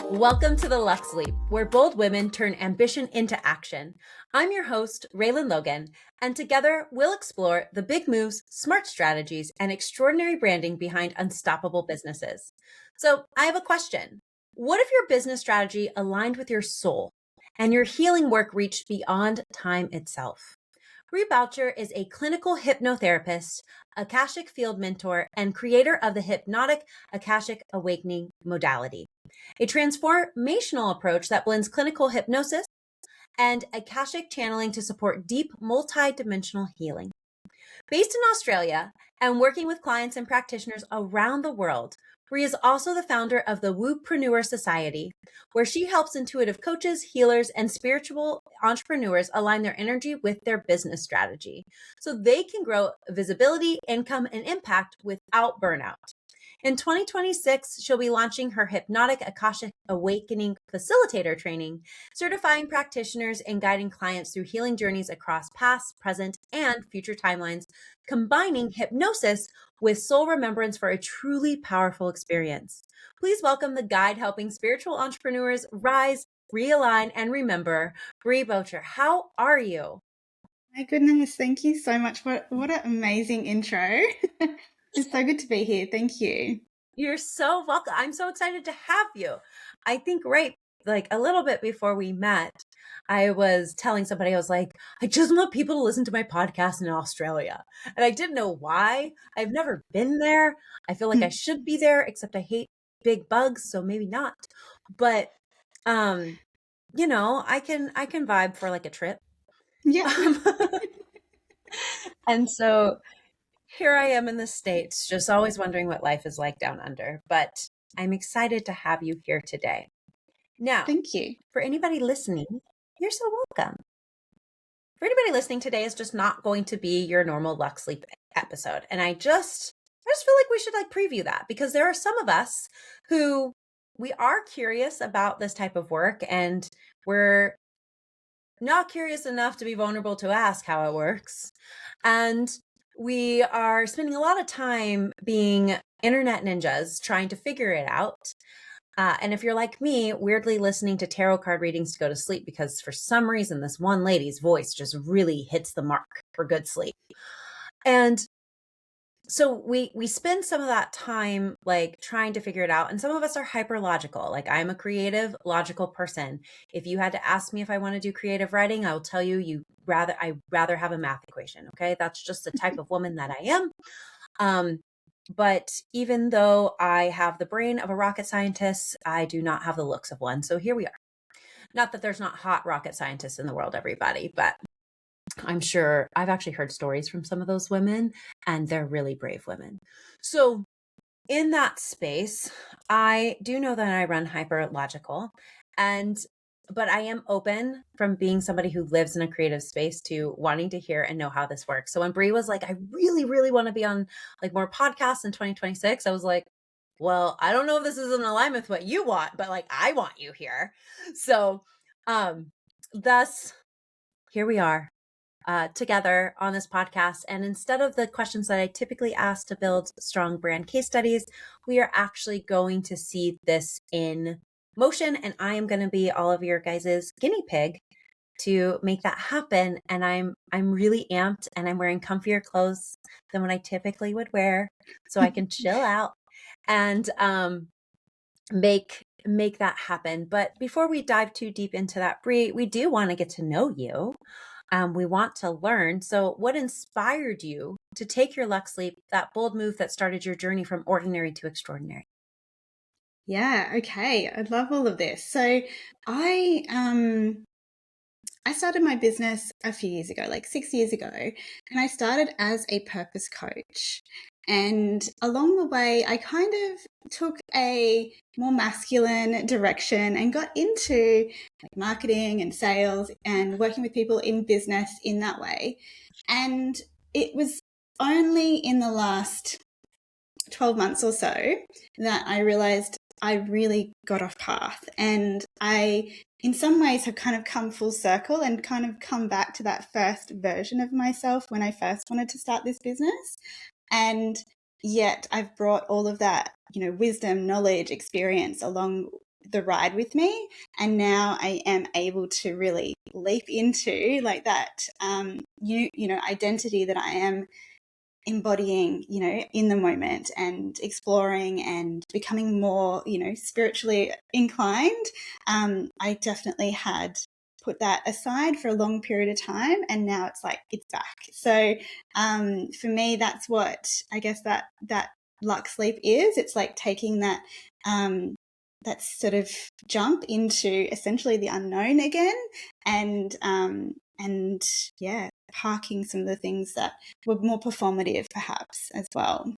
Welcome to the Luxe Leap, where bold women turn ambition into action. I'm your host, Reland Logan, and together we'll explore the big moves, smart strategies, and extraordinary branding behind unstoppable businesses. So I have a question. What if your business strategy aligned with your soul and your healing work reached beyond time itself? Bree Boucher is a clinical hypnotherapist, Akashic field mentor, and creator of the hypnotic Akashic awakening modality, a transformational approach that blends clinical hypnosis and Akashic channeling to support deep multi-dimensional healing. Based in Australia and working with clients and practitioners around the world, Bree is also the founder of the Woopreneur Society, where she helps intuitive coaches, healers, and spiritual entrepreneurs align their energy with their business strategy so they can grow visibility, income, and impact without burnout. In 2026, she'll be launching her Hypnotic Akashic Awakening Facilitator training, certifying practitioners and guiding clients through healing journeys across past, present, and future timelines, combining hypnosis with soul remembrance for a truly powerful experience. Please welcome the guide helping spiritual entrepreneurs rise, realign, and remember, Bree Boucher. How are you? My goodness, thank you so much. What an amazing intro. It's so good to be here. Thank you. You're so welcome. I'm so excited to have you. I think like a little bit before we met, I was telling somebody, I was like, I just want people to listen to my podcast in Australia. And I didn't know why. I've never been there. I feel like I should be there, except I hate big bugs, so maybe not. But I can vibe for like a trip. Yeah. And so here I am in the States, just always wondering what life is like down under, but I'm excited to have you here today. Now, thank you. For anybody listening, you're so welcome. For anybody listening, today is just not going to be your normal Luxe Leap episode. And I just feel like we should preview that, because there are some of us who we are curious about this type of work, and we're not curious enough to be vulnerable to ask how it works. And we are spending a lot of time being internet ninjas trying to figure it out. And if you're like me, weirdly listening to tarot card readings to go to sleep, because for some reason, this one lady's voice just really hits the mark for good sleep. And so we spend some of that time trying to figure it out. And some of us are hyper logical. Like, I'm a creative, logical person. If you had to ask me if I want to do creative writing, I will tell you I'd rather have a math equation. Okay. That's just the type of woman that I am. But even though I have the brain of a rocket scientist, I do not have the looks of one. So here we are. Not that there's not hot rocket scientists in the world, everybody, but I'm sure I've actually heard stories from some of those women, and they're really brave women. So in that space, I do know that I run hyper logical, but I am open from being somebody who lives in a creative space to wanting to hear and know how this works. So when Bree was like, I really, really want to be on more podcasts in 2026, I was like, well, I don't know if this is in alignment with what you want, but I want you here. So, thus here we are together on this podcast. And instead of the questions that I typically ask to build strong brand case studies, we are actually going to see this in motion. And I am going to be all of your guys' guinea pig to make that happen. And I'm really amped, and I'm wearing comfier clothes than what I typically would wear, so I can chill out and make that happen. But before we dive too deep into that, Bree, we do want to get to know you. We want to learn. So what inspired you to take your Luxe Leap, that bold move that started your journey from ordinary to extraordinary? Yeah. Okay. I love all of this. So I started my business a few years ago, like 6 years ago, and I started as a purpose coach. And along the way, I kind of took a more masculine direction and got into marketing and sales and working with people in business in that way. And it was only in the last 12 months or so that I realized I really got off path, and I, in some ways, have kind of come full circle and kind of come back to that first version of myself when I first wanted to start this business. And yet I've brought all of that, wisdom, knowledge, experience along the ride with me. And now I am able to really leap into like that, identity that I am embodying, in the moment and exploring and becoming more, spiritually inclined. I definitely had put that aside for a long period of time, and now it's like it's back. So for me, that's what I guess that Luxe Leap is. It's like taking that sort of jump into essentially the unknown again, and yeah, parking some of the things that were more performative perhaps as well.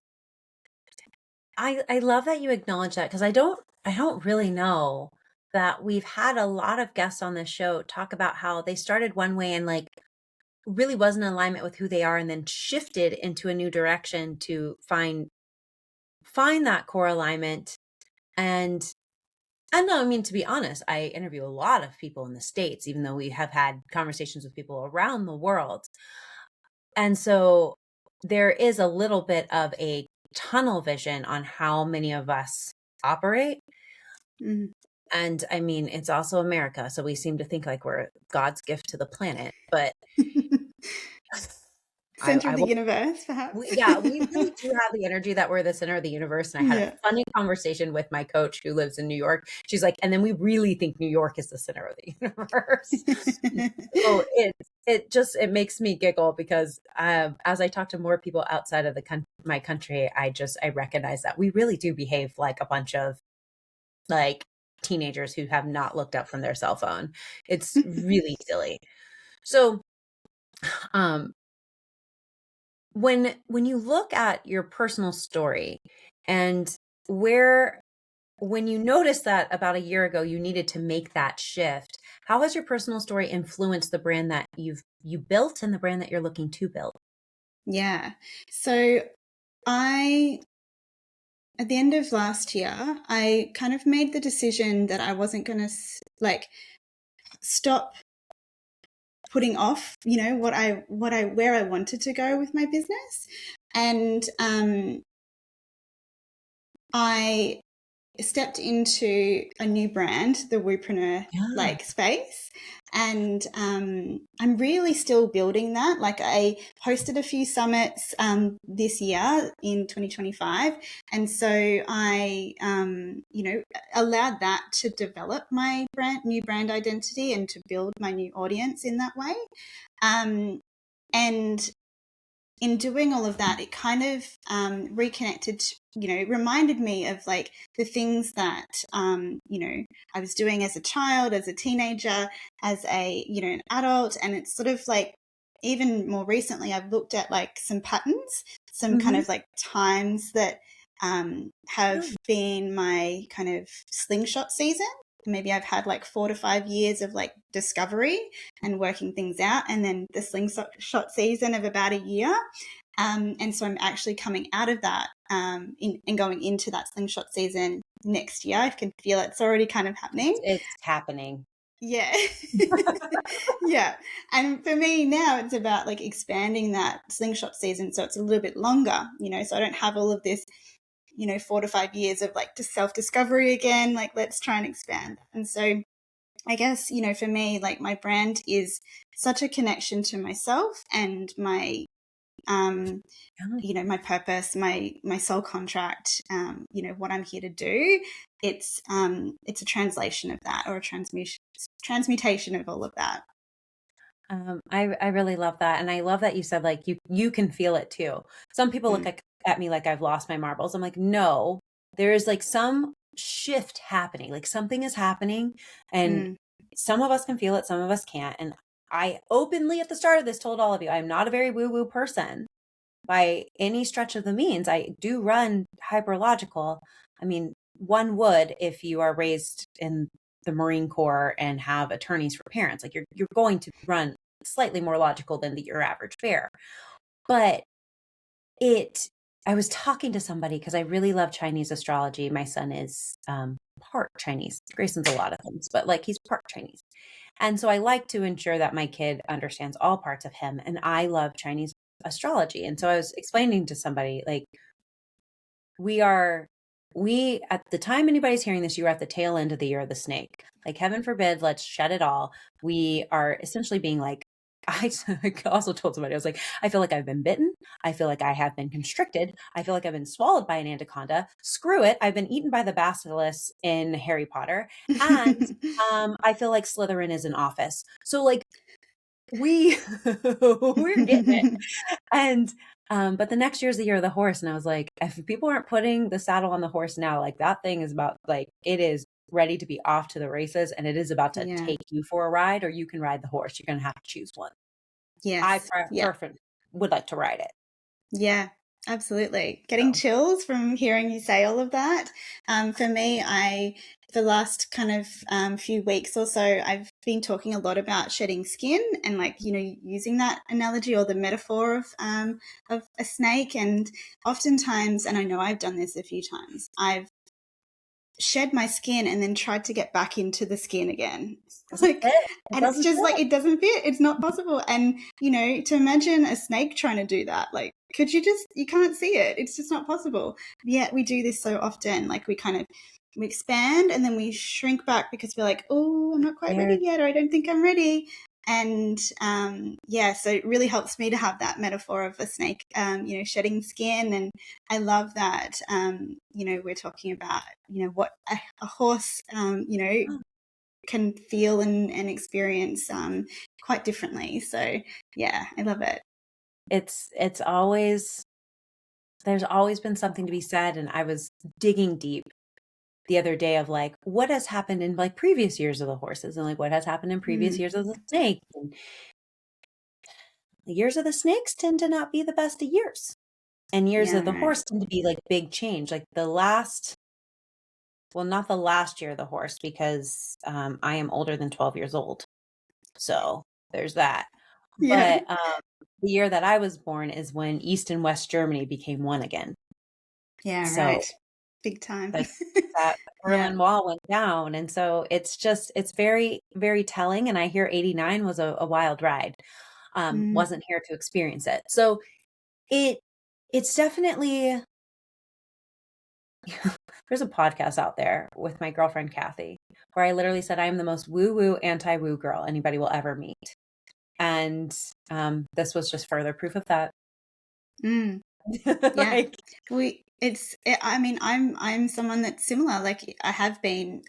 I love that you acknowledge that, because I don't really know that we've had a lot of guests on this show talk about how they started one way and like really wasn't in alignment with who they are, and then shifted into a new direction to find that core alignment. And no, I mean, to be honest, I interview a lot of people in the States, even though we have had conversations with people around the world. And so there is a little bit of a tunnel vision on how many of us operate. Mm. And I mean, it's also America, so we seem to think like we're God's gift to the planet. But Center I of the will, universe perhaps. yeah, we really do have the energy that we're the center of the universe. And I had a Yeah. funny conversation with my coach who lives in New York. She's like, and then we really think New York is the center of the universe. So it makes me giggle, because as I talk to more people outside of my country, I recognize that we really do behave like a bunch of like teenagers who have not looked up from their cell phone. It's really silly. So um when you look at your personal story, and where when you noticed that about a year ago you needed to make that shift, how has your personal story influenced the brand that you built and the brand that you're looking to build? Yeah. So I, at the end of last year, I kind of made the decision that I wasn't going to like stop putting off, where I wanted to go with my business. And I stepped into a new brand, the Woopreneur Yeah. space. And I'm really still building that. Like I hosted a few summits this year in 2025. And so I, allowed that to develop my new brand identity and to build my new audience in that way. And in doing all of that, it kind of reconnected, reminded me of like the things that, I was doing as a child, as a teenager, as a, an adult. And it's sort of like, even more recently, I've looked at like some patterns, some kind Mhm. of like times that have Good. been my kind of slingshot season. Maybe I've had like 4 to 5 years of like discovery and working things out, and then the slingshot season of about a year. And so I'm actually coming out of that and going into that slingshot season next year. I can feel it's already kind of happening. It's happening. Yeah. Yeah. And for me now, it's about like expanding that slingshot season so it's a little bit longer, so I don't have all of this, 4 to 5 years of like just self-discovery again. Like, let's try and expand. And so I guess, for me, like my brand is such a connection to myself and my, my purpose, my soul contract, what I'm here to do. It's a translation of that, or a transmutation of all of that. I really love that. And I love that you said like you can feel it too. Some people look Mm, at me like I've lost my marbles. I'm like, no, there is like some shift happening. Like something is happening, and mm, some of us can feel it, some of us can't. And I openly at the start of this told all of you, I'm not a very woo-woo person by any stretch of the means. I do run hyperlogical. I mean, one would if you are raised in the Marine Corps and have attorneys for parents. Like you're going to run slightly more logical than your average bear. But it I was talking to somebody because I really love Chinese astrology. My son is part Chinese. Grayson's a lot of things, but like he's part Chinese. And so I like to ensure that my kid understands all parts of him. And I love Chinese astrology. And so I was explaining to somebody, like, we at the time anybody's hearing this, you're at the tail end of the year of the snake. Like, heaven forbid, let's shut it all. We are essentially being like, I also told somebody, I was like, I feel like I've been bitten. I feel like I have been constricted. I feel like I've been swallowed by an anaconda. Screw it. I've been eaten by the basilisk in Harry Potter. And I feel like Slytherin is in office. So like we're getting it. And but the next year is the year of the horse. And I was like, if people aren't putting the saddle on the horse now, like that thing is about, like, it is ready to be off to the races, and it is about to Yeah. take you for a ride, or you can ride the horse. You're going to have to choose one. I Yes. Yeah. would like to ride it. Yeah, absolutely. Getting So, chills from hearing you say all of that. For me, the last kind of few weeks or so, I've been talking a lot about shedding skin and, like, you know, using that analogy or the metaphor of a snake. And oftentimes, and I know I've done this a few times, I've shed my skin and then tried to get back into the skin again. doesn't Like, fit. It and it's doesn't just like, fit. it doesn't fit. It's not possible. And, you know, to imagine a snake trying to do that, like, you can't see it. It's just not possible. Yet we do this so often. Like, we expand and then we shrink back because we're like, oh, I'm not quite ready Scared. yet, or I don't think I'm ready. And yeah, so it really helps me to have that metaphor of a snake, you know, shedding skin. And I love that, you know, we're talking about, you know, what a horse, you know, can feel and experience quite differently. So yeah, I love it. It's always, there's always been something to be said. And I was digging deep the other day of like, what has happened in like previous years of the horses, and like what has happened in previous Mm, years of the snake. And the years of the snakes tend to not be the best of years. And years yeah, of the right. horse tend to be like big change. Like well, not the last year of the horse, because I am older than 12 years old. So there's that. Yeah, But the year that I was born is when East and West Germany became one again. yeah, So right. Big time. the that Yeah. Berlin Wall went down. And so it's very, very telling. And I hear 89 was a wild ride. Mm, Wasn't here to experience it. So it it's definitely there's a podcast out there with my girlfriend Kathy where I literally said I am the most woo-woo anti-woo girl anybody will ever meet. And this was just further proof of that. mm. Yeah. Like, I mean, I'm someone that's similar. Like, I have been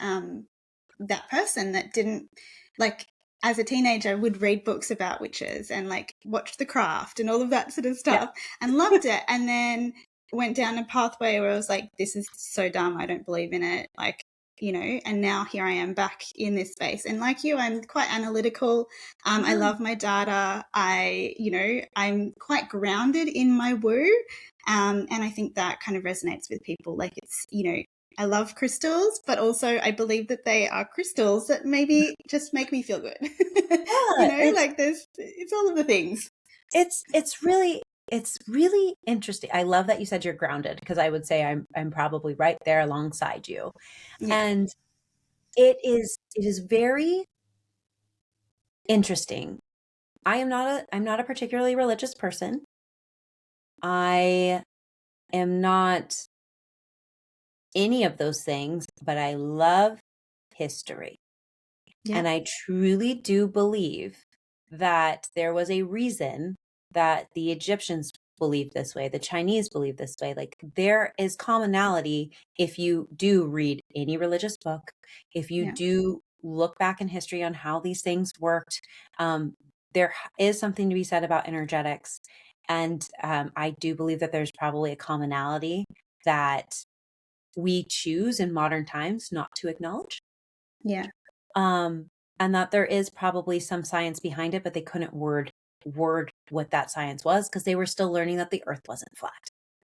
that person that didn't, like, as a teenager would read books about witches and like watch The Craft and all of that sort of yeah. stuff and loved it. And then went down a pathway where I was like, this is so dumb. I don't believe in it. Like, you know, and now here I am back in this space. And like you, I'm quite analytical. I Yeah. love my data. You know, I'm quite grounded in my woo. And I think that kind of resonates with people. Like, it's, you know, I love crystals, but also I believe that they are crystals that maybe just make me feel good. You Yeah, know, like it's all of the things. it's it's really it's really interesting. I love that you said you're grounded, because I would say I'm probably right there alongside you. Yeah. And it is very interesting. I'm not a particularly religious person. I am not any of those things, but I love history. Yeah. And I truly do believe that there was a reason that the Egyptians believed this way, the Chinese believe this way. Like, there is commonality if you do read any religious book, if you Yeah. do look back in history on how these things worked. There is something to be said about energetics. And I do believe that there's probably a commonality that we choose in modern times not to acknowledge. Yeah. Um, and that there is probably some science behind it, but they couldn't word what that science was, because they were still learning that the earth wasn't flat.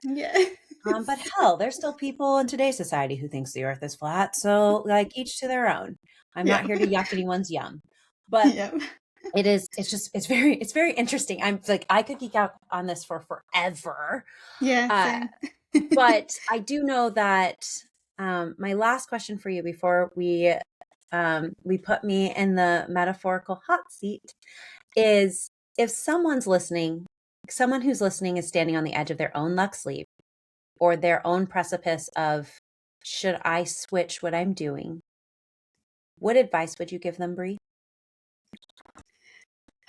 Yeah. But hell, there's still people in today's society who thinks the earth is flat. So like, each to their own. I'm not Yeah. here to yuck anyone's yum. But Yeah. It's very interesting. I'm like, I could geek out on this for forever. Yeah, Uh, same. but I do know that my last question for you before we put me in the metaphorical hot seat is, if someone's listening, someone who's listening is standing on the edge of their own Luxe Leap or their own precipice of, should I switch what I'm doing? What advice would you give them, Bree?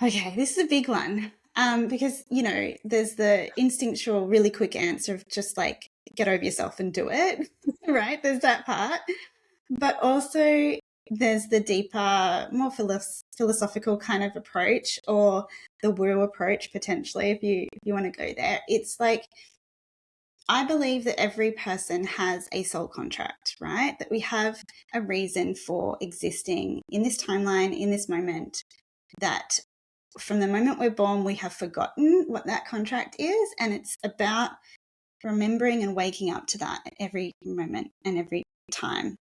Okay, this is a big one. Because, there's the instinctual, really quick answer of just like, get over yourself and do it, right? There's that part. But also, there's the deeper, more philosophical kind of approach, or the woo approach, potentially, if you want to go there. It's like, I believe that every person has a soul contract, right? That we have a reason for existing in this timeline, in this moment, that from the moment we're born, we have forgotten what that contract is. And it's about remembering and waking up to that at every moment and every time.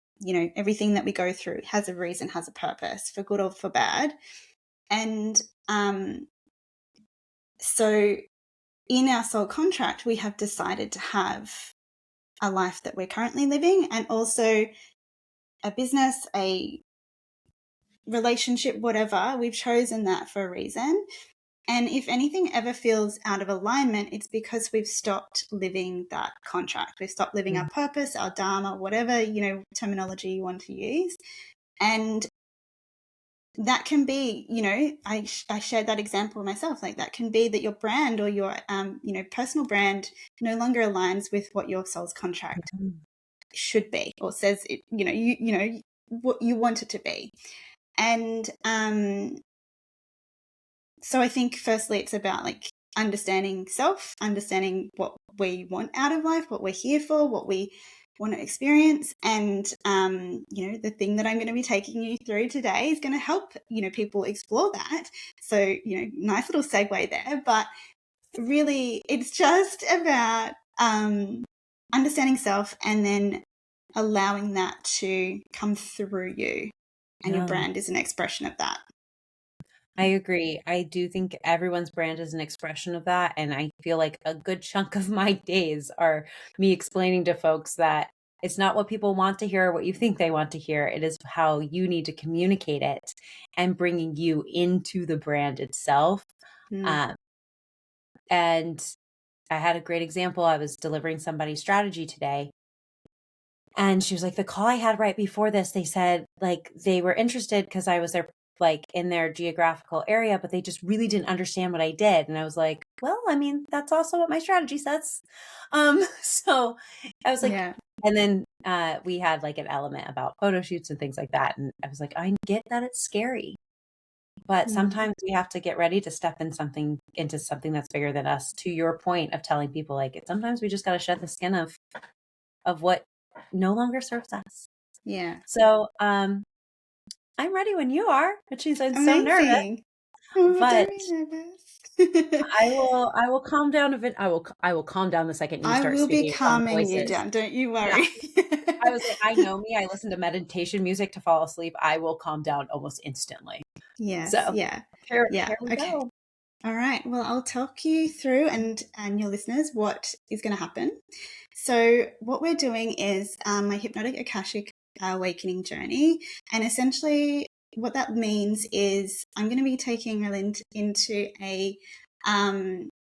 Everything that we go through has a reason, has a purpose, for good or for bad. And so in our soul contract, we have decided to have a life that we're currently living, and also a business, a relationship, whatever. We've chosen that for a reason. And if anything ever feels out of alignment, it's because we've stopped living that contract. We've stopped living our purpose, our dharma, whatever, terminology you want to use. And that can be, I shared that example myself. Like, that can be that your brand or your, personal brand no longer aligns with what your soul's contract should be, or says it, what you want it to be. And so I think firstly it's about like understanding self, understanding what we want out of life, what we're here for, what we want to experience. And the thing that I'm going to be taking you through today is going to help people explore that. So nice little segue there, but really it's just about understanding self and then allowing that to come through you, and your brand is an expression of that. I agree. I do think everyone's brand is an expression of that. And I feel like a good chunk of my days are me explaining to folks that it's not what people want to hear or what you think they want to hear. It is how you need to communicate it, and bringing you into the brand itself. Um, and I had a great example. I was delivering somebody's strategy today, and she was like, the call I had right before this, they said like they were interested because I was there, like in their geographical area, but they just really didn't understand what I did. And I was like, well, I mean, that's also what my strategy says. So I was like, Yeah. and then we had like an element about photo shoots and things like that. And I was like, I get that it's scary, but sometimes we have to get ready to step into something that's bigger than us. To your point of telling people, like, sometimes we just got to shed the skin of what no longer serves us. Yeah. So, I'm ready when you are, which means I'm so nervous, Amazing. Oh, but don't be nervous. I will calm down a bit. I will calm down the second you I start will be speaking in calm calming you voices. down. Don't you Yeah. worry. I was like, I know me. I listen to meditation music to fall asleep. I will calm down almost instantly. Yes. So Yeah. Yeah. here we Okay. go. All right. Well, I'll talk you through, and your listeners, what is going to happen. So what we're doing is my hypnotic Akashic awakening journey, and essentially what that means is I'm going to be taking Reland into a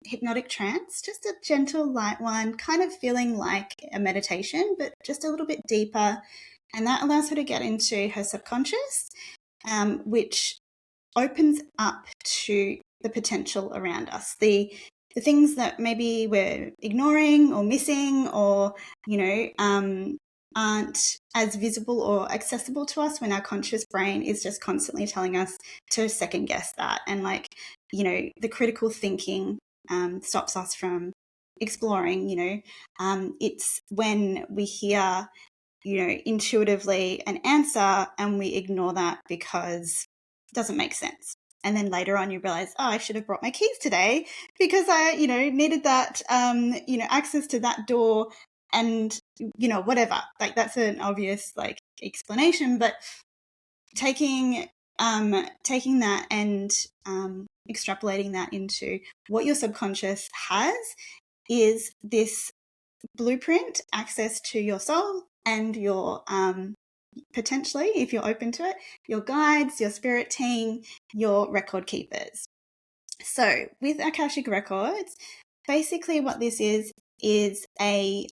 hypnotic trance, just a gentle, light one, kind of feeling like a meditation, but just a little bit deeper, and that allows her to get into her subconscious, which opens up to the potential around us, the things that maybe we're ignoring or missing, or aren't as visible or accessible to us, when our conscious brain is just constantly telling us to second guess that, and the critical thinking stops us from exploring. It's when we hear intuitively an answer and we ignore that because it doesn't make sense. And then later on you realize, oh, I should have brought my keys today because I, needed that, access to that door, and, whatever. Like, that's an obvious, like, explanation. But taking taking that and extrapolating that into what your subconscious has is this blueprint, access to your soul and your potentially, if you're open to it, your guides, your spirit team, your record keepers. So with Akashic Records, basically what this is a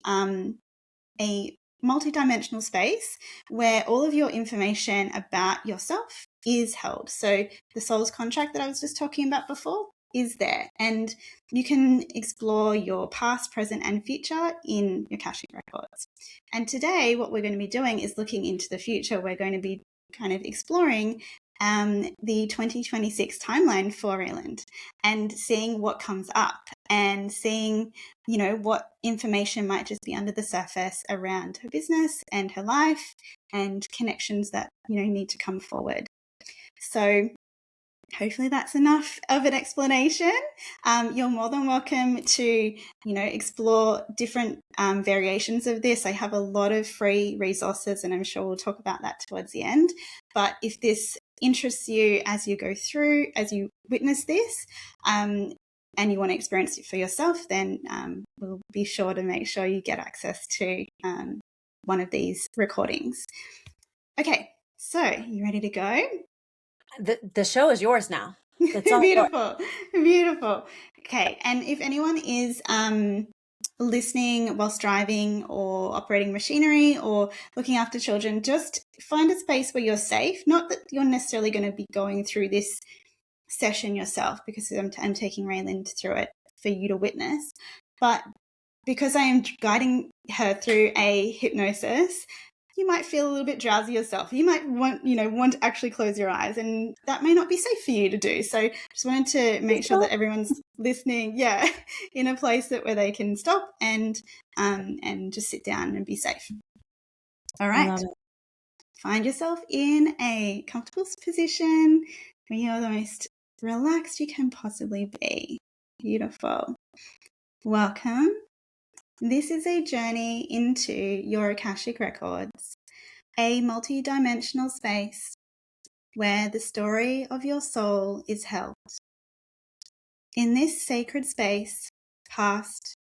multi-dimensional space where all of your information about yourself is held. So the soul's contract that I was just talking about before is there, and you can explore your past, present, and future in your Akashic Records. And today what we're going to be doing is looking into the future. We're going to be kind of exploring the 2026 timeline for Reland and seeing what comes up and seeing, you know, what information might just be under the surface around her business and her life and connections that, you know, need to come forward. So hopefully that's enough of an explanation. You're more than welcome to, you know, explore different variations of this. I have a lot of free resources, and I'm sure we'll talk about that towards the end. But if this interests you as you go through, as you witness this, and you want to experience it for yourself, then we'll be sure to make sure you get access to one of these recordings. Okay, so you ready to go? The show is yours now. It's all Beautiful. Beautiful. Okay. And if anyone is listening whilst driving or operating machinery or looking after children, just find a space where you're safe. Not that you're necessarily going to be going through this session yourself, because I'm taking Reland through it for you to witness. But because I am guiding her through a hypnosis, you might feel a little bit drowsy yourself. You might want to actually close your eyes, and that may not be safe for you to do. So just wanted to make sure that everyone's listening, in a place where they can stop and just sit down and be safe. All right. Find yourself in a comfortable position where you're the most relaxed you can possibly be. Beautiful. Welcome. This is a journey into your Akashic Records, a multi-dimensional space where the story of your soul is held. In this sacred space, past,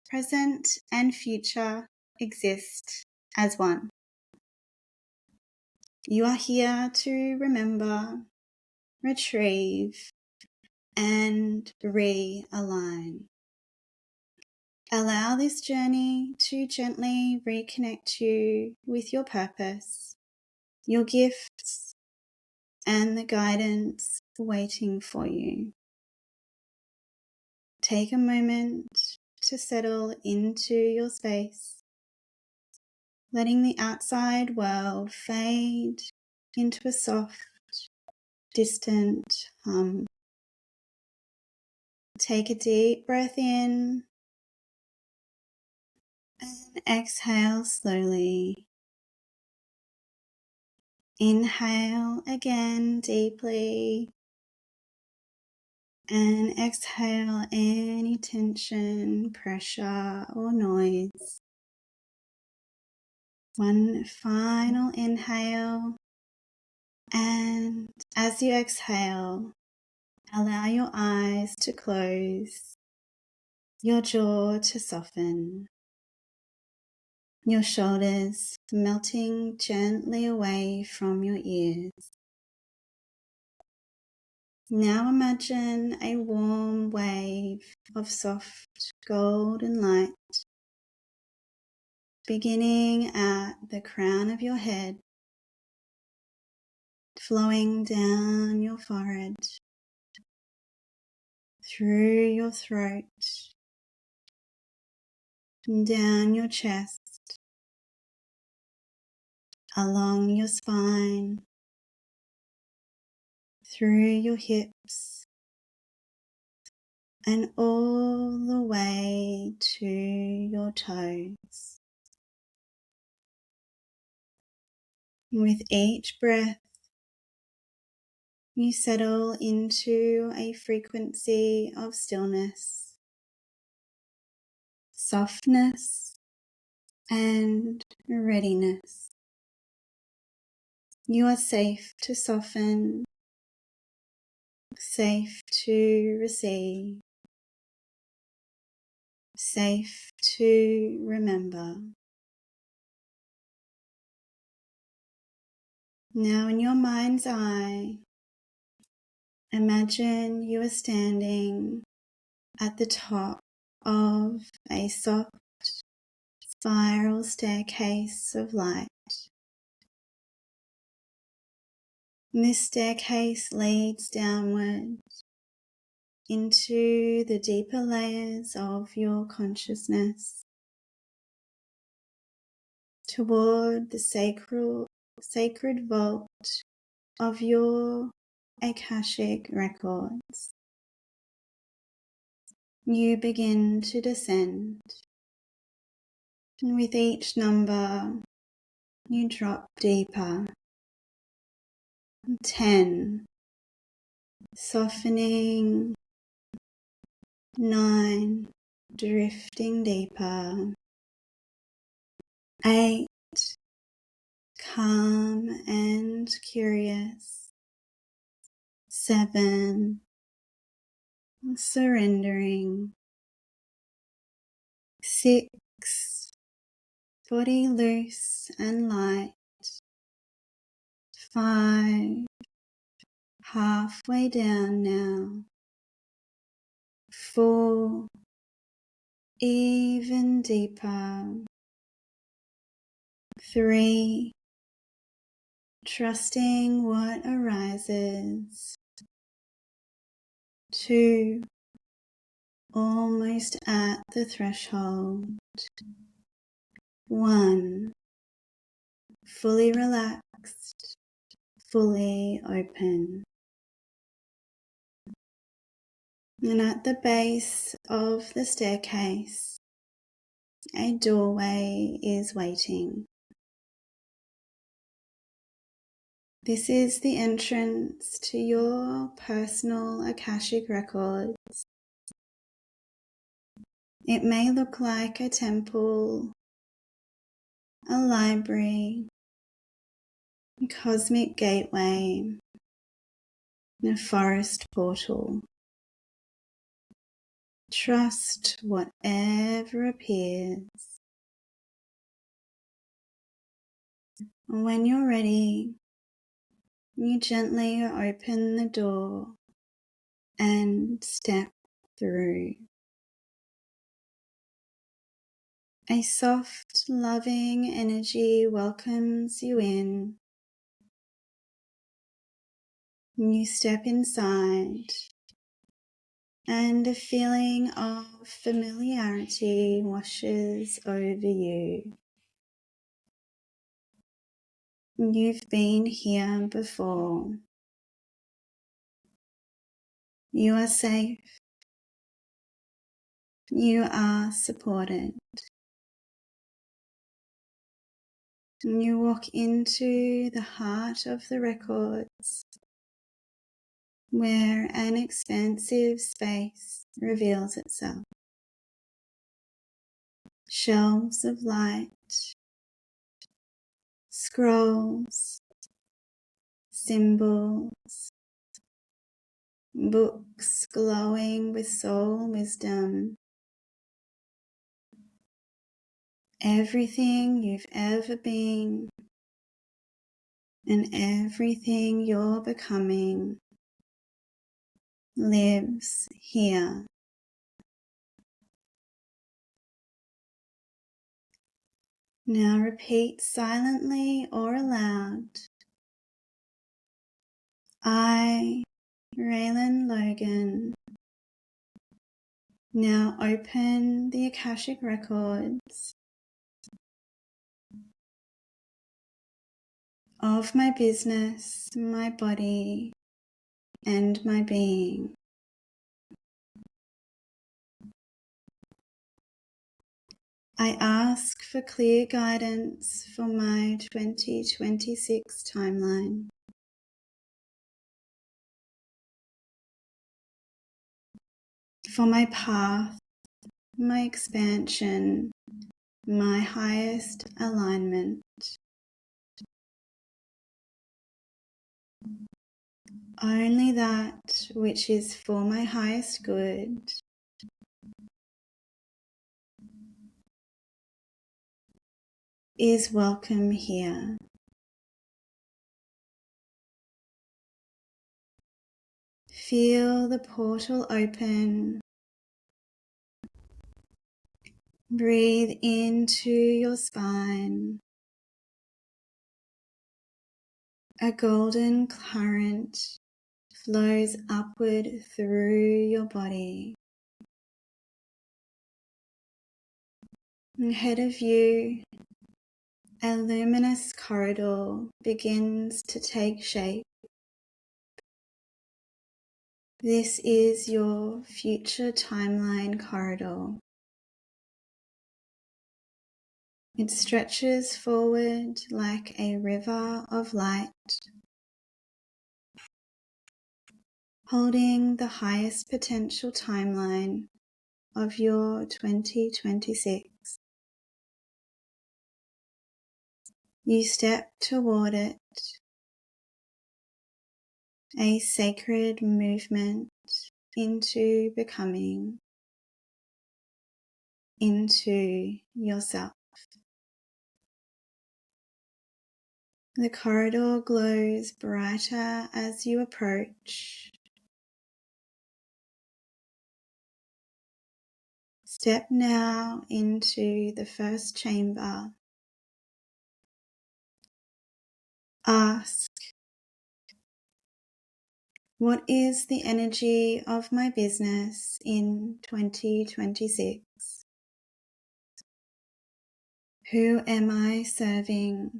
present, and future exist as one. You are here to remember, retrieve, and realign. Allow this journey to gently reconnect you with your purpose, your gifts, and the guidance waiting for you. Take a moment to settle into your space, letting the outside world fade into a soft, distant hum. Take a deep breath in and exhale slowly. Inhale again deeply and exhale any tension, pressure, or noise. One final inhale, and as you exhale, allow your eyes to close, your jaw to soften, your shoulders melting gently away from your ears. Now imagine a warm wave of soft golden light beginning at the crown of your head, flowing down your forehead, through your throat, down your chest, along your spine, through your hips, and all the way to your toes. With each breath, you settle into a frequency of stillness, softness, and readiness. You are safe to soften safe to receive, safe to remember. Now in your mind's eye, imagine you are standing at the top of a soft spiral staircase of light. This staircase leads downward into the deeper layers of your consciousness, toward the sacred vault of your Akashic records. You begin to descend, and with each number you drop deeper. 10, softening. 9, drifting deeper. 8, calm and curious. 7, surrendering. 6, body loose and light. 5, halfway down now. 4, even deeper. 3, trusting what arises. 2, almost at the threshold. 1, fully relaxed, fully open. And at the base of the staircase, a doorway is waiting. This is the entrance to your personal Akashic records. It may look like a temple, a library, a cosmic gateway, a forest portal. Trust whatever appears. When you're ready, you gently open the door and step through. A soft, loving energy welcomes you in. You step inside, and a feeling of familiarity washes over you. You've been here before. You are safe. You are supported. You walk into the heart of the records, where an expansive space reveals itself. Shelves of light, scrolls, symbols, books glowing with soul wisdom. Everything you've ever been and everything you're becoming lives here. Now repeat silently or aloud. I, Reland Logan, now open the Akashic records of my business, my body, and my being. I ask for clear guidance for my 2026 timeline. For my path, my expansion, my highest alignment. Only that which is for my highest good is welcome here. Feel the portal open. Breathe into your spine. A golden current flows upward through your body. Ahead of you, a luminous corridor begins to take shape. This is your future timeline corridor. It stretches forward like a river of light, holding the highest potential timeline of your 2026. You step toward it, a sacred movement into becoming, into yourself. The corridor glows brighter as you approach. Step now into the first chamber. Ask, what is the energy of my business in 2026? Who am I serving?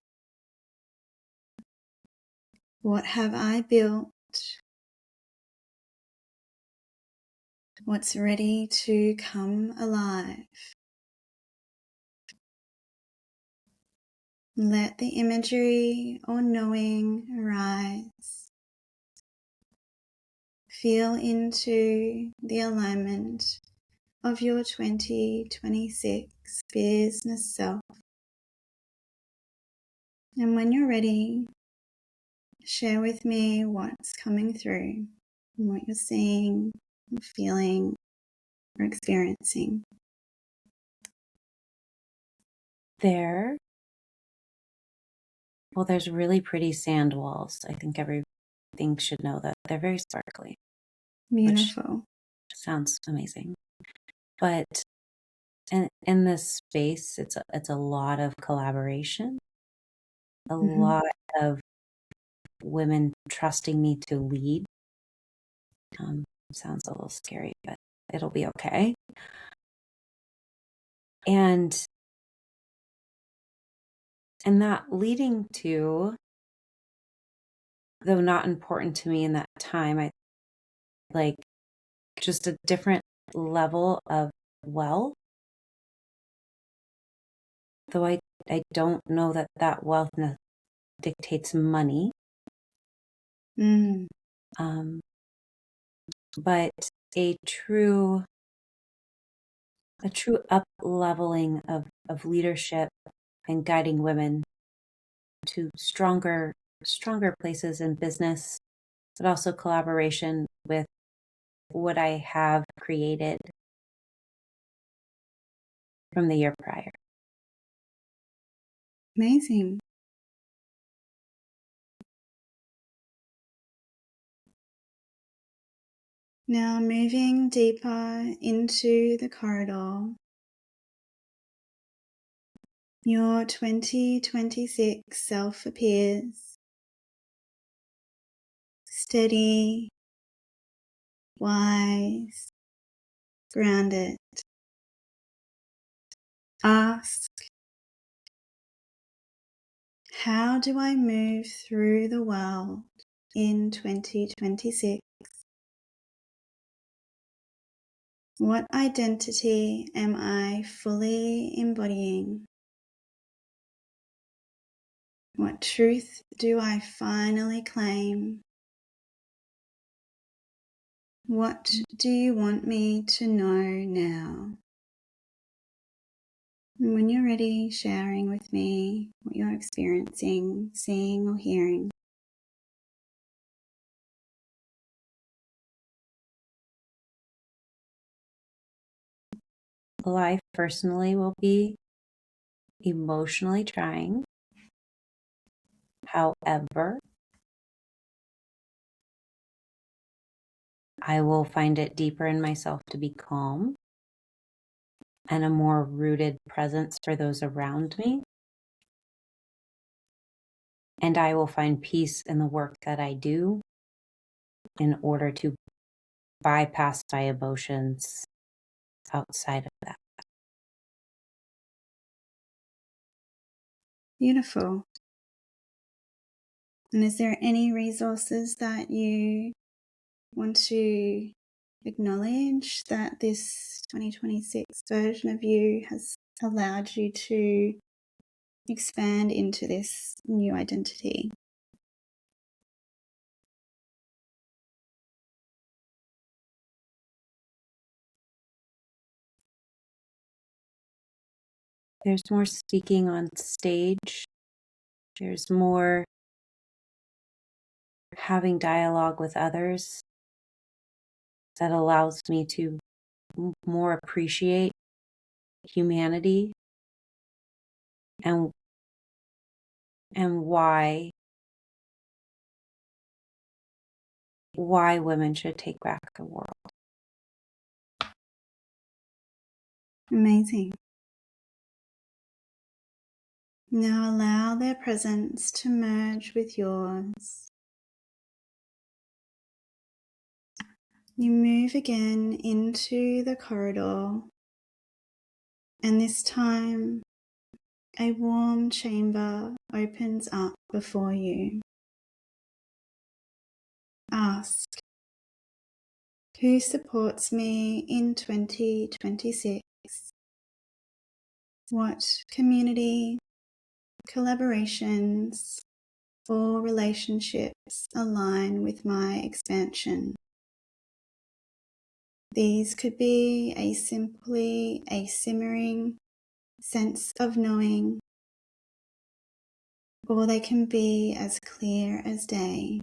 What have I built? What's ready to come alive? Let the imagery or knowing arise. Feel into the alignment of your 2026 business self. And when you're ready, share with me what's coming through and what you're seeing, feeling, or experiencing. There's really pretty sand walls. I think everything should know that. They're very sparkly. Beautiful. Which sounds amazing. But in this space, it's a lot of collaboration, a lot of women trusting me to lead. Sounds a little scary, but it'll be okay. And that leading to, though not important to me in that time, I like just a different level of wealth. Though I don't know that wealth dictates money. But a true up leveling of leadership and guiding women to stronger places in business, but also collaboration with what I have created from the year prior. Amazing. Now moving deeper into the corridor, your 2026 self appears, steady, wise, grounded. Ask, how do I move through the world in 2026? What identity am I fully embodying? What truth do I finally claim? What do you want me to know now? And when you're ready, sharing with me what you're experiencing, seeing or hearing. life personally will be emotionally trying. However, I will find it deeper in myself to be calm and a more rooted presence for those around me. And I will find peace in the work that I do in order to bypass my emotions outside of that. Beautiful. And is there any resources that you want to acknowledge that this 2026 version of you has allowed you to expand into this new identity? There's more speaking on stage. There's more having dialogue with others that allows me to more appreciate humanity and why women should take back the world. Amazing. Now allow their presence to merge with yours. You move again into the corridor, and this time a warm chamber opens up before you. Ask, who supports me in 2026? What community, collaborations, or relationships align with my expansion? These could be simply a simmering sense of knowing, or they can be as clear as day.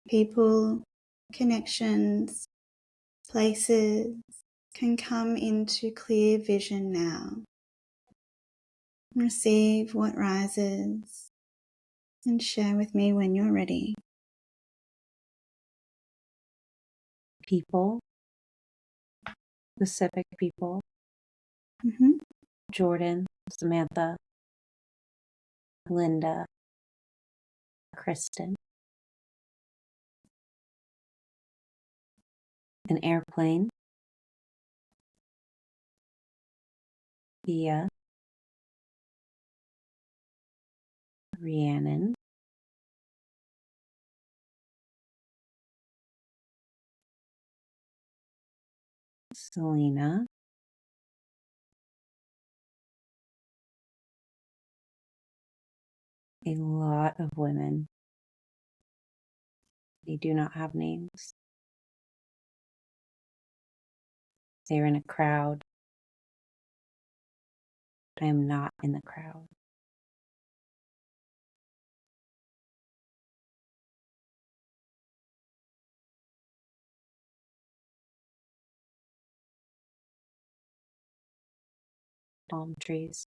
People, connections, places can come into clear vision now. Receive what rises and share with me when you're ready. People, specific people, Jordan, Samantha, Linda, Kristen. An airplane, Thea, Rhiannon, Selena, a lot of women. They do not have names. They're in a crowd. I am not in the crowd. Palm trees.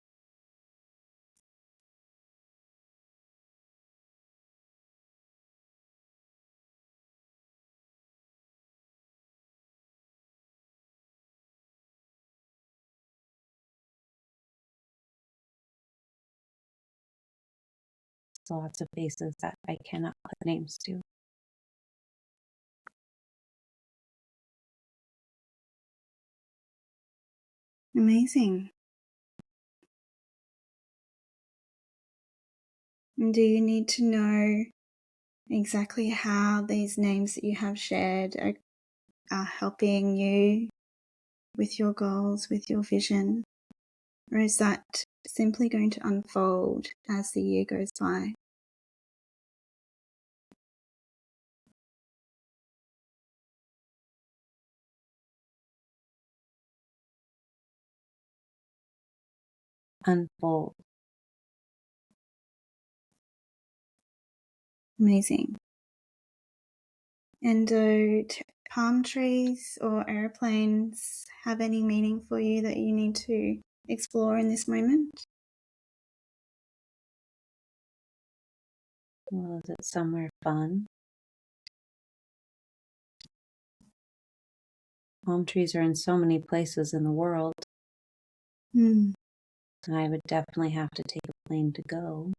Lots of faces that I cannot put names to. Amazing. And do you need to know exactly how these names that you have shared are helping you with your goals, with your vision? Or is that simply going to unfold as the year goes by? Unfold. Amazing. And palm trees or airplanes have any meaning for you that you need to explore in this moment? Well, is it somewhere fun? Palm trees are in so many places in the world. Mm. I would definitely have to take a plane to go.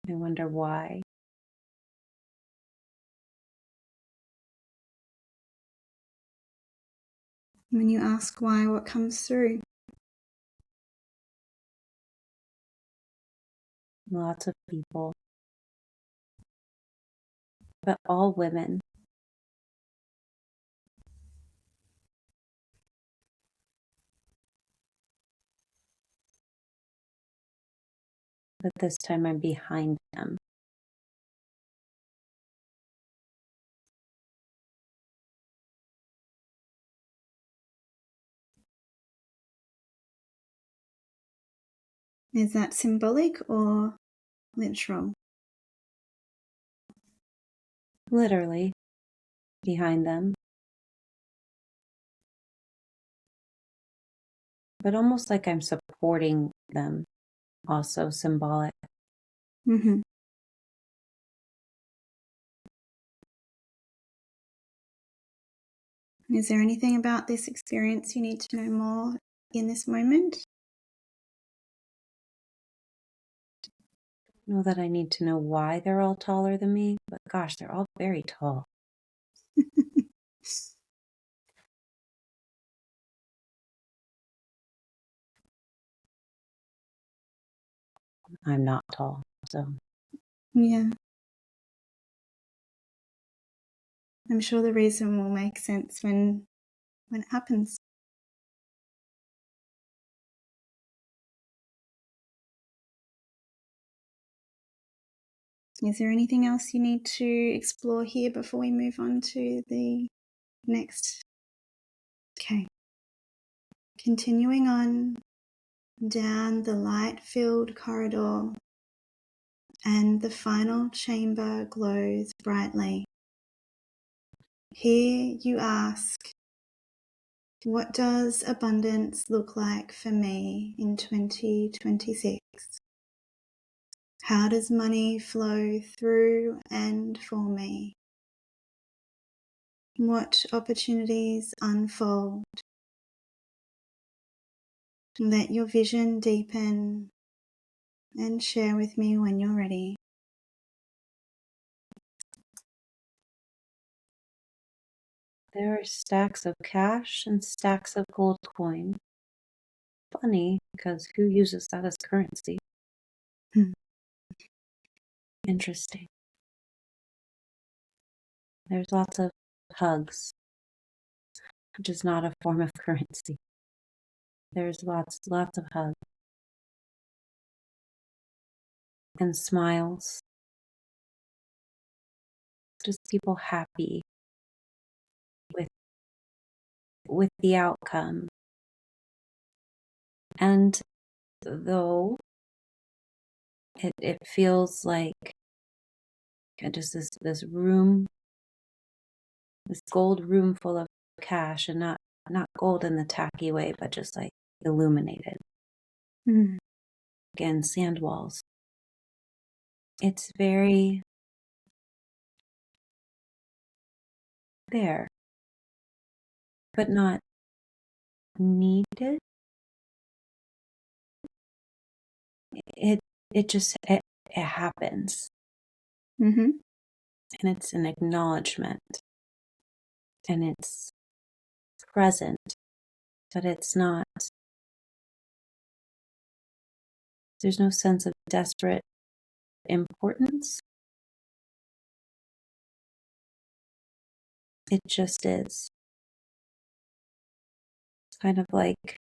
I wonder why. When you ask why, what comes through? Lots of people, but all women. But this time I'm behind them. Is that symbolic or literal? Literally behind them. But almost like I'm supporting them, also symbolic. Mm-hmm. Is there anything about this experience you need to know more in this moment? Know that I need to know why they're all taller than me, but gosh, they're all very tall. I'm not tall, so Yeah. I'm sure the reason will make sense when it happens. Is there anything else you need to explore here before we move on to the next? Okay. Continuing on down the light-filled corridor, and the final chamber glows brightly. Here you ask, what does abundance look like for me in 2026? How does money flow through and for me? What opportunities unfold? Let your vision deepen and share with me when you're ready. there are stacks of cash and stacks of gold coin. Funny, because who uses that as currency? Hmm. Interesting. There's lots of hugs, which is not a form of currency. There's lots of hugs and smiles. Just people happy with the outcome. And though it feels like just this room, this gold room full of cash, and not gold in the tacky way, but just like illuminated. Hmm. Again, sand walls. It's very there, but not needed. It it happens, Mm-hmm. and it's an acknowledgement, and it's present, but it's not. There's no sense of desperate importance. It just is. It's kind of like,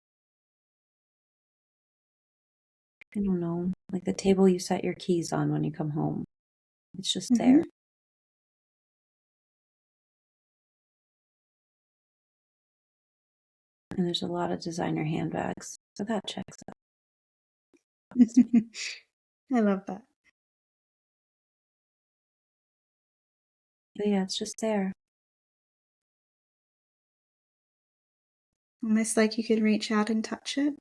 I don't know, like the table you set your keys on when you come home. It's just Mm-hmm. there. And there's a lot of designer handbags, so that checks out. I love that. But yeah, it's just there. Almost like you could reach out and touch it.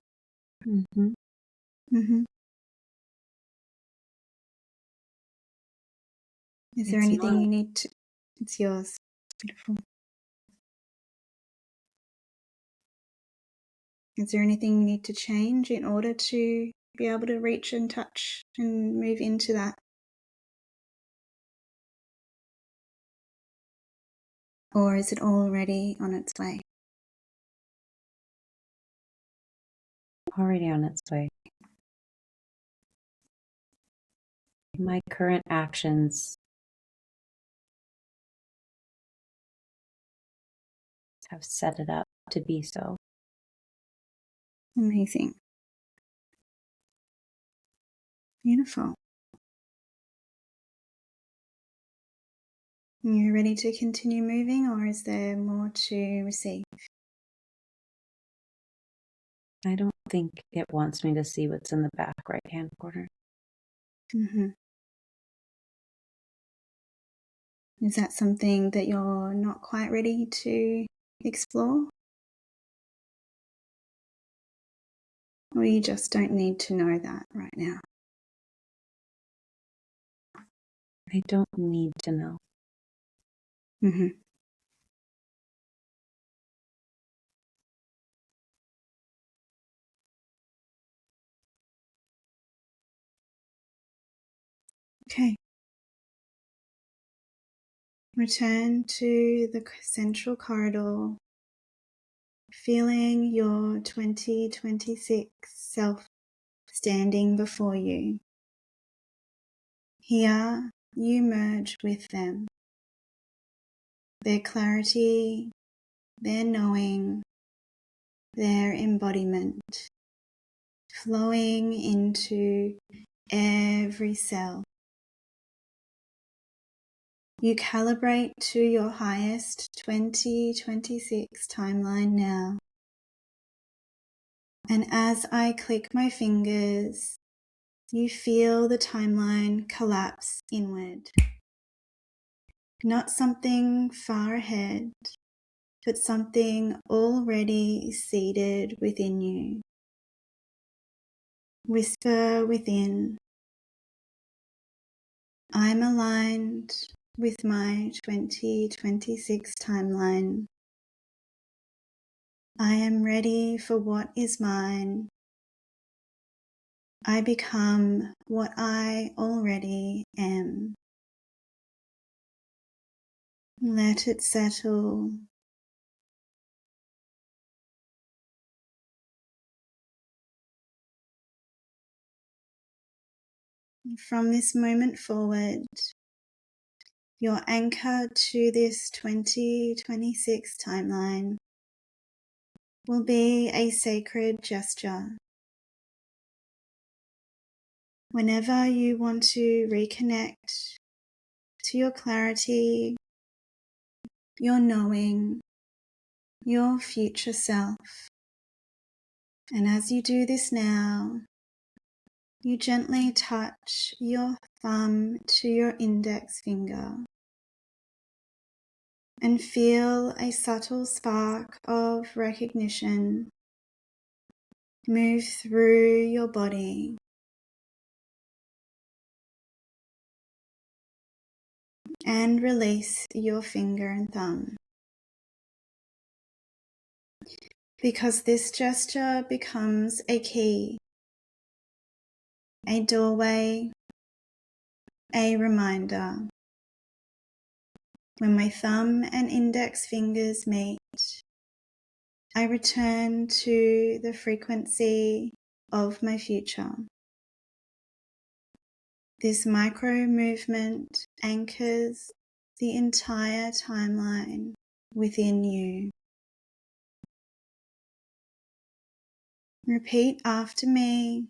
Mm-hmm. Mm-hmm. Is there It's anything mine. you need to... It's yours. Beautiful. Is there anything you need to change in order to be able to reach and touch and move into that? Or is it already on its way? Already on its way. My current actions have set it up to be so. Amazing. Beautiful. Are you ready to continue moving, or is there more to receive? I don't think it wants me to see what's in the back right-hand corner. Mm-hmm. Is that something that you're not quite ready to explore? Or you just don't need to know that right now? I don't need to know. Mm-hmm. Okay. Return to the central corridor, feeling your 2026 self standing before you. Here you merge with them. Their clarity, their knowing, their embodiment, flowing into every cell. You calibrate to your highest 2026 timeline now. And as I click my fingers, you feel the timeline collapse inward. Not something far ahead, but something already seated within you. Whisper within, I'm aligned with my 2026 timeline. I am ready for what is mine. I become what I already am. Let it settle. From this moment forward, your anchor to this 2026 timeline will be a sacred gesture. Whenever you want to reconnect to your clarity, your knowing, your future self. And as you do this now, you gently touch your thumb to your index finger and feel a subtle spark of recognition move through your body. And release your finger and thumb. Because this gesture becomes a key, a doorway, a reminder. When my thumb and index fingers meet, I return to the frequency of my future. This micro movement anchors the entire timeline within you. Repeat after me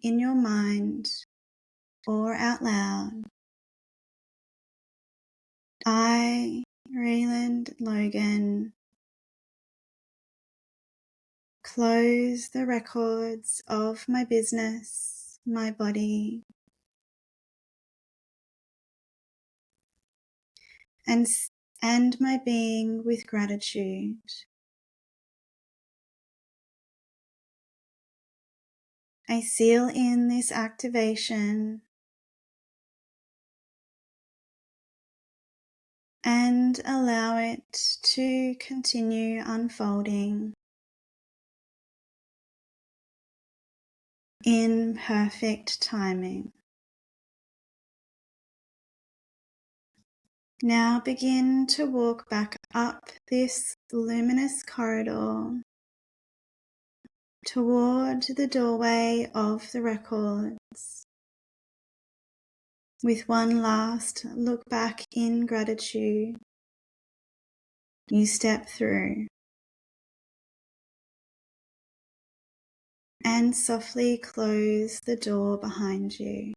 in your mind or out loud. I, Reland Logan, close the records of my business, my body, and my being with gratitude. I seal in this activation and allow it to continue unfolding in perfect timing. Now begin to walk back up this luminous corridor toward the doorway of the records. With one last look back in gratitude, you step through and softly close the door behind you.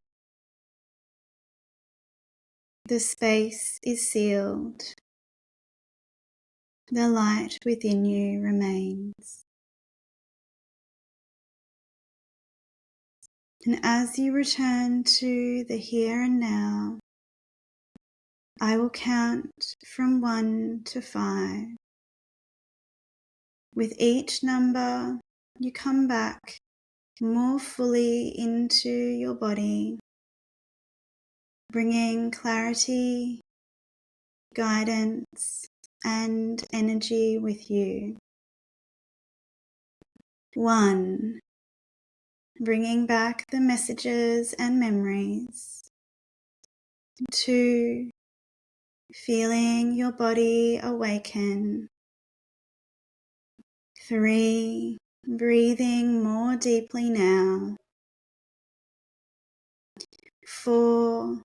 The space is sealed. The light within you remains. And as you return to the here and now, I will count from 1 to 5. With each number, you come back more fully into your body, bringing clarity, guidance, and energy with you. 1. Bringing back the messages and memories. 2. Feeling your body awaken. 3. Breathing more deeply now. 4.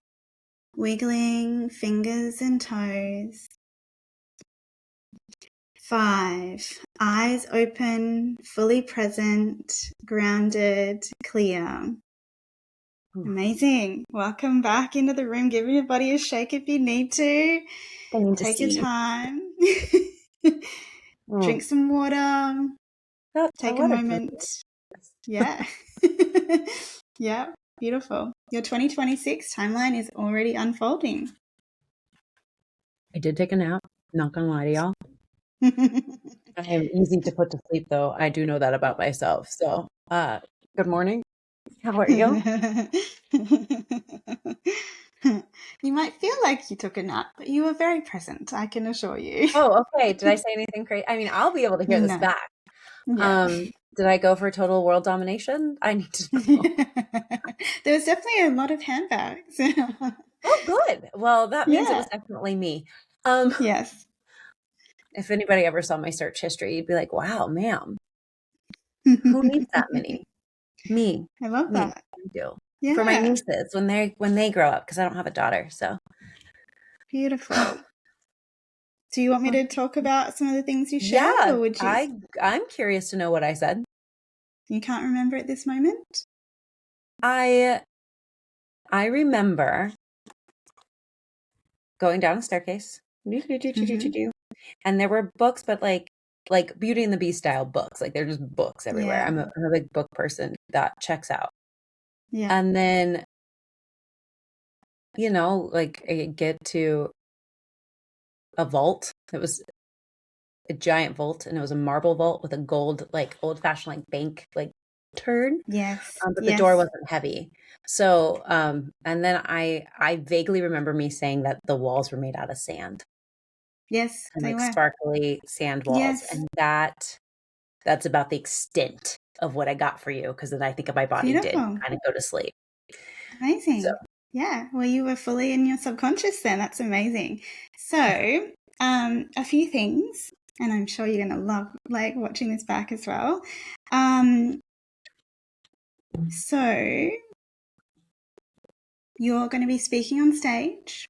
Wiggling fingers and toes. 5. Eyes open, fully present, grounded, clear. Amazing. Welcome back into the room. Give your body a shake if you need to. Take your time. Drink some water. Take a moment. Yeah. Yeah. Beautiful. Your 2026 timeline is already unfolding. I did take a nap. Not gonna lie to y'all. I am easy to put to sleep, though. I do know that about myself. So, good morning. How are you? You might feel like you took a nap, but you were very present, I can assure you. Oh, okay. Did I say anything crazy? I mean, I'll be able to hear this No. back. Yeah. Did I go for total world domination? I need to know. There was definitely a lot of handbags. Oh, good. Well, that means it was Yeah. definitely me. Yes. If anybody ever saw my search history, you'd be like, wow, ma'am, who needs that many? Me. I love Me. that. I do. For my Yeah. nieces when they grow up, because I don't have a daughter. So Beautiful. Do you want me to talk about some of the things you shared, yeah, or would you? I'm curious to know what I said. You can't remember at this moment? I remember going down a staircase. And there were books, but like Beauty and the Beast style books. Like they're just books everywhere. Yeah. I'm a big book person that checks out. Yeah. And then, like I get to a vault. It was a giant vault, and it was a marble vault with a gold, like old fashioned, like bank, like turn. Yes. But the Yes. door wasn't heavy. So, and then I vaguely remember me saying that the walls were made out of sand. Yes, And they like were. sparkly sand walls. Yes. And that's about the extent of what I got for you, because then I think my body did Beautiful. kind of go to sleep. Amazing. So Yeah. Well, you were fully in your subconscious then. That's amazing. So, a few things, and I'm sure you're going to love like watching this back as well. So you're going to be speaking on stage.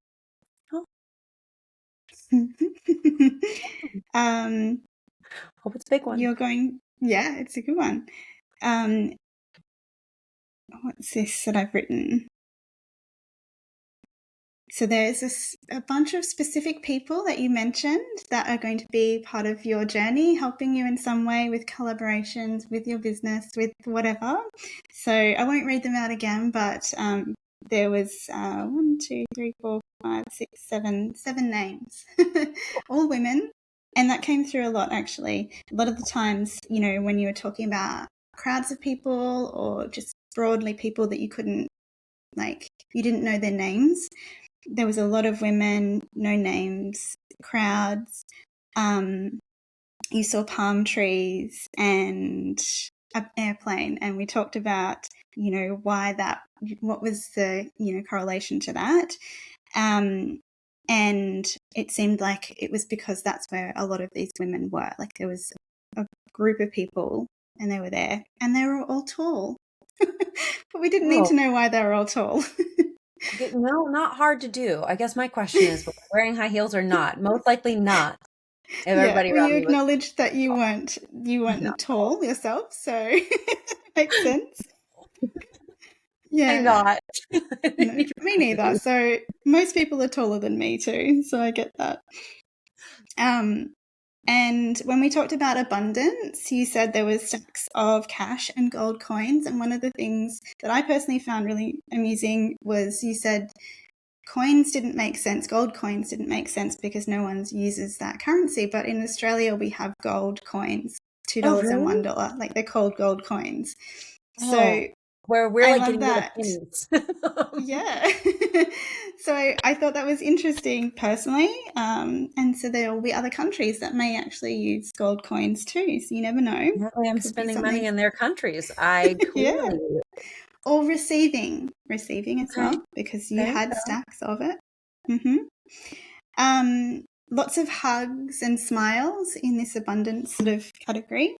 oh, hope it's a big one. Yeah, it's a good one. What's this that I've written? So there's a bunch of specific people that you mentioned that are going to be part of your journey, helping you in some way with collaborations, with your business, with whatever. So I won't read them out again, but there was 1, 2, 3, 4, five, six, seven names, all women. And that came through a lot, actually. A lot of the times, you know, when you were talking about crowds of people or just broadly people that you couldn't, like, you didn't know their names, there was a lot of women, no names, crowds. You saw palm trees and an airplane, and we talked about, you know, why that, what was the, you know, correlation to that. And it seemed like it was because that's where a lot of these women were. Like, there was a group of people and they were there and they were all tall. But we didn't need Oh, to know why they were all tall. no, not hard to do. I guess my question is, wearing high heels or not? Most likely not. If Yeah, everybody well, around you me was acknowledged that you not weren't tall. tall yourself, so makes sense. I'm Yeah. not. I No, didn't even me have to neither. do. So most people are taller than me too, so I get that. Um, and when we talked about abundance, you said there was stacks of cash and gold coins. And one of the things that I personally found really amusing was you said coins didn't make sense. Gold coins didn't make sense because no one uses that currency. But in Australia, we have gold coins, Oh, $2 and really? $1. Like, they're called gold coins. Oh, So where we're I like love getting rid of that. pennies. Yeah. So I thought that was interesting personally. And so there will be other countries that may actually use gold coins too. So you never know. Apparently, I'm Could be spending money something. in their countries. I Yeah. clearly. Or receiving as Okay, well, because you there you had go. stacks of it. Lots of hugs and smiles in this abundance sort of category.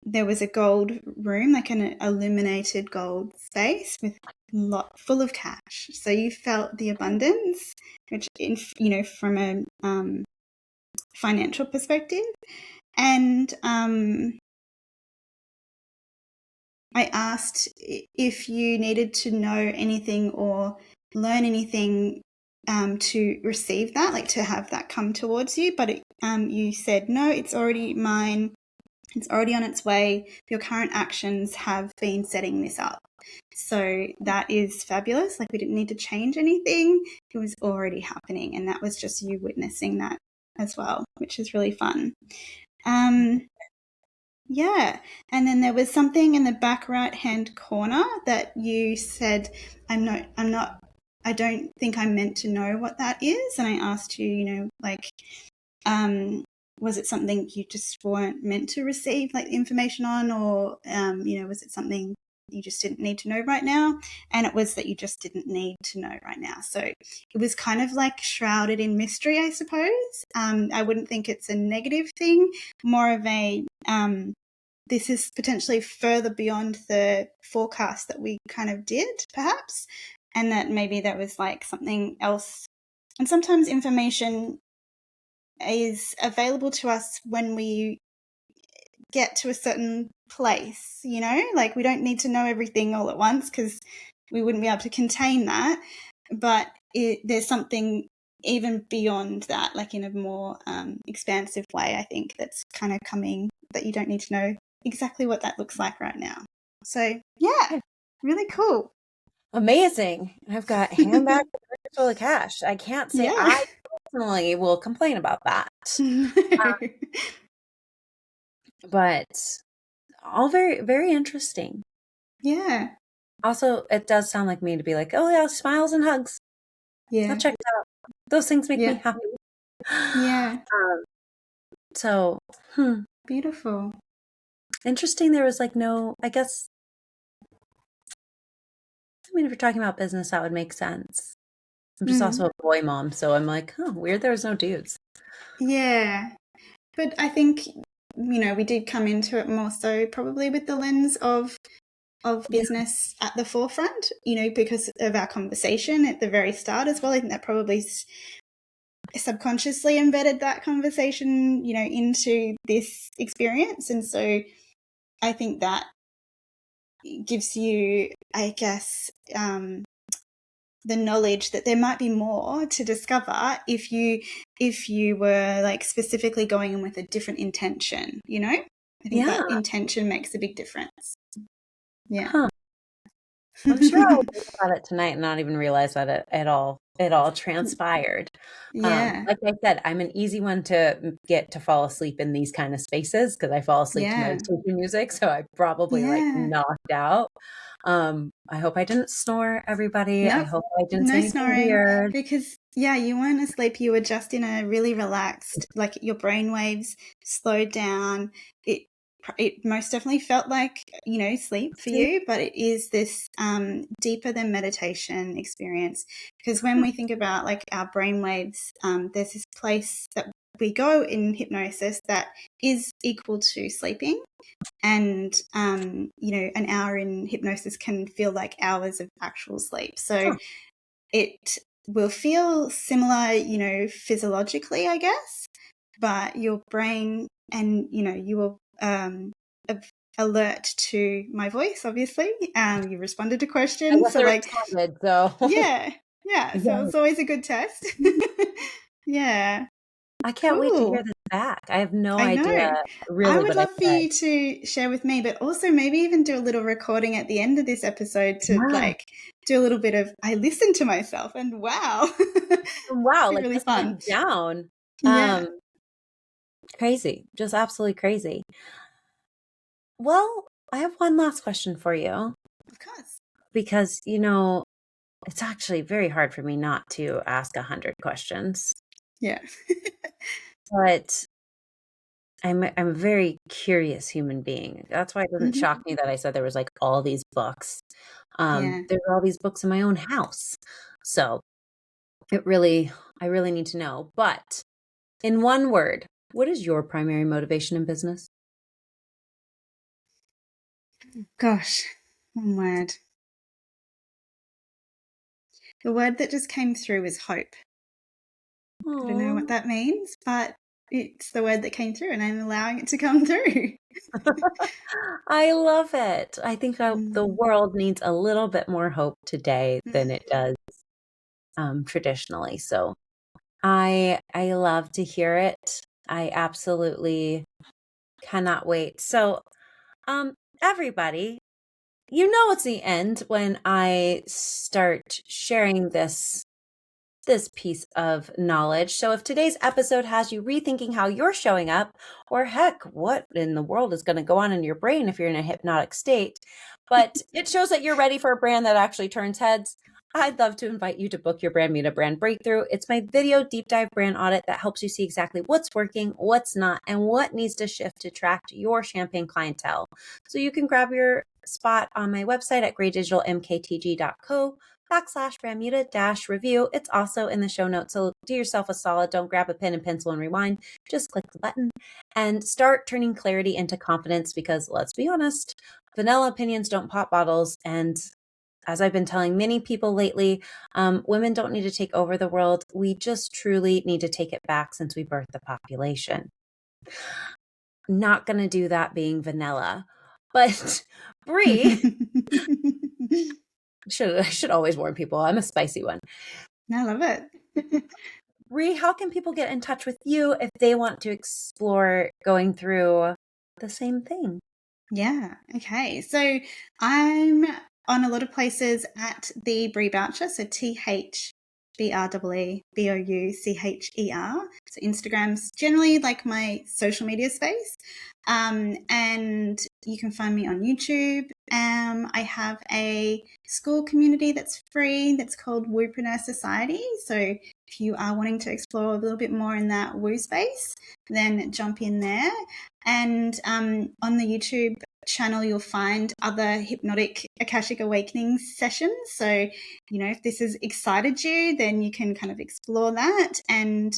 There was a gold room, like an illuminated gold space with full of cash. So you felt the abundance, which, you know, from a financial perspective. And I asked if you needed to know anything or learn anything to receive that, like to have that come towards you. But you said, no, it's already mine. It's already on its way. Your current actions have been setting this up. So that is fabulous. Like, we didn't need to change anything. It was already happening. And that was just you witnessing that as well, which is really fun. Yeah. And then there was something in the back right hand corner that you said, I don't think I'm meant to know what that is. And I asked you, you know, like, was it something you just weren't meant to receive, like, information on, or, you know, was it something you just didn't need to know right now? And it was that you just didn't need to know right now. So it was kind of like shrouded in mystery, I suppose. I wouldn't think it's a negative thing, more of a, this is potentially further beyond the forecast that we kind of did, perhaps, and that maybe there was like something else. And sometimes information is available to us when we get to a certain place, you know, like, we don't need to know everything all at once because we wouldn't be able to contain that. But there's something even beyond that, like in a more expansive way, I think, that's kind of coming, that you don't need to know exactly what that looks like right now. So yeah, really cool. Amazing. I've got handbag full of cash. I can't say Yeah. I personally will complain about that. But all very, very interesting. Yeah. Also, it does sound like me to be like, oh yeah, smiles and hugs. I'll Yeah. check it out. Those things make me Yeah. happy. Yeah. So, Beautiful. interesting. There was like no, I guess, I mean, if you're talking about business, that would make sense. I'm just also Mm. a boy mom, so I'm like, oh, weird there was no dudes. Yeah. But I think, you know, we did come into it more so probably with the lens of Yeah. business at the forefront, you know, because of our conversation at the very start as well. I think that probably subconsciously embedded that conversation, you know, into this experience. And so I think that gives you, I guess, the knowledge that there might be more to discover if you were like specifically going in with a different intention, you know. I think Yeah. that intention makes a big difference. Yeah. Huh. I'm sure I'll think about it tonight and not even realize that it all transpired. Yeah. Like I said, I'm an easy one to get to fall asleep in these kind of spaces because I fall asleep to Yeah. meditation music, so I probably like Yeah. knocked out. I hope I didn't snore, everybody. I Nope. hope I didn't say No anything snoring weird. because, yeah, you weren't asleep. You were just in a really relaxed, like your brain waves slowed down. It it most definitely felt like, sleep for Sleep. you, but it is this deeper than meditation experience. Because when we think about like our brain waves, there's this place that we go in hypnosis that is equal to sleeping. And an hour in hypnosis can feel like hours of actual sleep, so Huh. it will feel similar, physiologically, I guess, but your brain, and you will alert to my voice, obviously. You responded to I questions, guess so I like, responded, so yeah, yeah, so yeah. it's always a good test. Yeah. I can't wait to hear Cool. this back. I have no I idea know. I really would what I love for said. you to share with me, but also maybe even do a little recording at the end of this episode to Yeah. like do a little bit of I listened to myself and wow. Wow, Be like really this fun. went down. Yeah, Crazy, just absolutely crazy. Well, I have one last question for you of course. because, it's actually very hard for me not to ask 100 questions, Yeah. but I'm a very curious human being. That's why it doesn't Hmm. shock me that I said there was like all these books. Yeah. There's all these books in my own house. So I really need to know. But in one word, what is your primary motivation in business? Gosh, one word. The word that just came through is hope. I don't know what Oh, that means, but it's the word that came through and I'm allowing it to come through. I love it. I think the Mm. world needs a little bit more hope today than it does traditionally. So I love to hear it. I absolutely cannot wait. So, everybody, it's the end when I start sharing this piece of knowledge. So if today's episode has you rethinking how you're showing up, or heck, what in the world is going to go on in your brain if you're in a hypnotic state, but it shows that you're ready for a brand that actually turns heads, I'd love to invite you to book your Brand Meet a Brand Breakthrough. It's my video deep dive brand audit that helps you see exactly what's working, what's not, and what needs to shift to attract your champagne clientele. So you can grab your spot on my website at graydigitalmktg.co/Bermuda-review. It's also in the show notes. So do yourself a solid. Don't grab a pen and pencil and rewind. Just click the button and start turning clarity into confidence because let's be honest, vanilla opinions don't pop bottles. And as I've been telling many people lately, women don't need to take over the world. We just truly need to take it back since we birthed the population. Not going to do that being vanilla. But Bree, I should always warn people. I'm a spicy one. I love it. Bree, how can people get in touch with you if they want to explore going through the same thing? Yeah. Okay. So I'm on a lot of places at the Bree Boucher. So THBREEBOUCHER. So Instagram's generally like my social media space. And you can find me on YouTube. I have a school community that's free that's called Woopreneur Society. So if you are wanting to explore a little bit more in that woo space, then jump in there. And on the YouTube channel, you'll find other hypnotic Akashic Awakening sessions. So, if this has excited you, then you can kind of explore that. And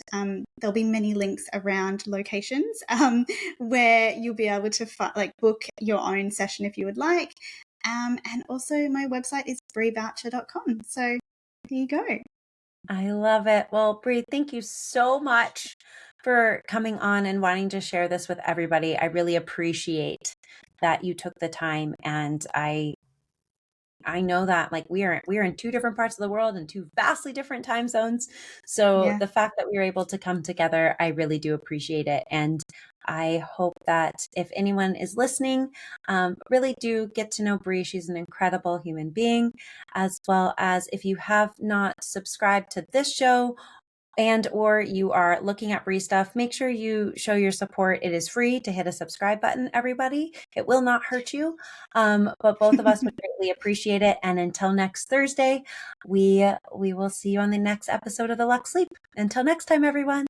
there'll be many links around locations where you'll be able to book your own session if you would like. And also, my website is breeboucher.com. So, there you go. I love it. Well, Bree, thank you so much for coming on and wanting to share this with everybody. I really appreciate that you took the time, and I I know that like we are in two different parts of the world and two vastly different time zones. So Yeah. the fact that we were able to come together, I really do appreciate it. And I hope that if anyone is listening, really do get to know Bree. She's an incredible human being, as well as if you have not subscribed to this show and or you are looking at Bree stuff, make sure you show your support. It is free to hit a subscribe button, everybody. It will not hurt you. But both of us would greatly appreciate it. And until next Thursday, we will see you on the next episode of the Luxe Leap. Until next time, everyone.